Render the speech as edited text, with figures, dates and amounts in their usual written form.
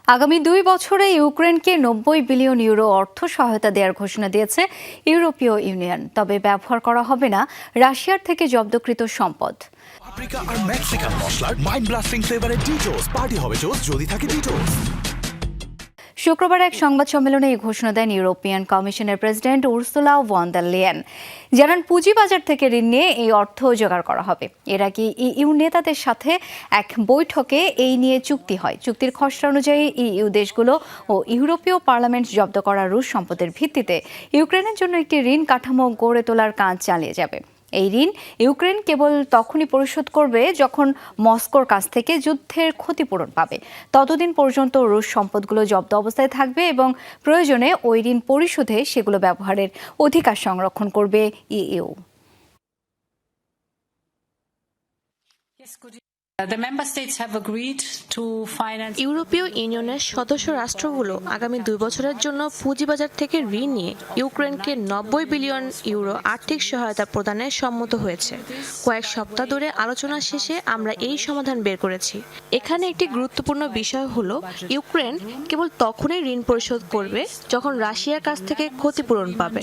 আগামী 2 বছরে ইউক্রেনকে 90 বিলিয়ন ইউরো অর্থ সহায়তা দেওয়ার ঘোষণা দিয়েছে ইউরোপীয় ইউনিয়ন। তবে ব্যবহার করা হবে না রাশিয়ার থেকে জব্দকৃত সম্পদ। পাপরিকা আর মেক্সিকান মশলার মাইন্ড ব্লাস্টিং ফ্লেভারের ডিটোস পার্টি হবে জোস যদি থাকে ডিটোস। শুক্রবার এক সংবাদ সম্মেলনে এই ঘোষণা দেন ইউরোপিয়ান কমিশনের president Ursula von der Leyen. জানান পুঁজিবাজার থেকে ঋণ নিয়ে এই অর্থ জোগাড় করা হবে। এর আগে ইইউ নেতাদের সাথে এক বৈঠকে এই নিয়ে চুক্তি হয়। চুক্তির খসড়া অনুযায়ী ইইউ দেশগুলো ও ইউরোপীয় পার্লামেন্ট জব্দ করা রুশ সম্পদের ভিত্তিতে ইউক্রেনের জন্য একটি ঋণ কাঠামো গড়ে তোলার কাজ চালিয়ে যাবে। এই ঋণ ইউক্রেন কেবল তখনই পরিশোধ করবে যখন মস্কোর কাছ থেকে যুদ্ধের ক্ষতিপূরণ পাবে। ততদিন পর্যন্ত রুশ সম্পদগুলো জব্দ অবস্থায় থাকবে এবং প্রয়োজনে ওই ঋণ পরিশোধে সেগুলো ব্যবহারের অধিকার সংরক্ষণ করবে ইইউ। ইউরোপীয় ইউনিয়নের সদস্য রাষ্ট্রগুলো আগামী 2 বছরের জন্য পুঁজিবাজার থেকে ঋণ নিয়ে ইউক্রেনকে 90 বিলিয়ন ইউরো আর্থিক সহায়তা প্রদানে সম্মত হয়েছে। কয়েক সপ্তাহ ধরে আলোচনা শেষে আমরা এই সমাধান বের করেছি। এখানে একটি গুরুত্বপূর্ণ বিষয় হলো ইউক্রেন কেবল তখনই ঋণ পরিশোধ করবে যখন রাশিয়ার কাছ থেকে ক্ষতিপূরণ পাবে।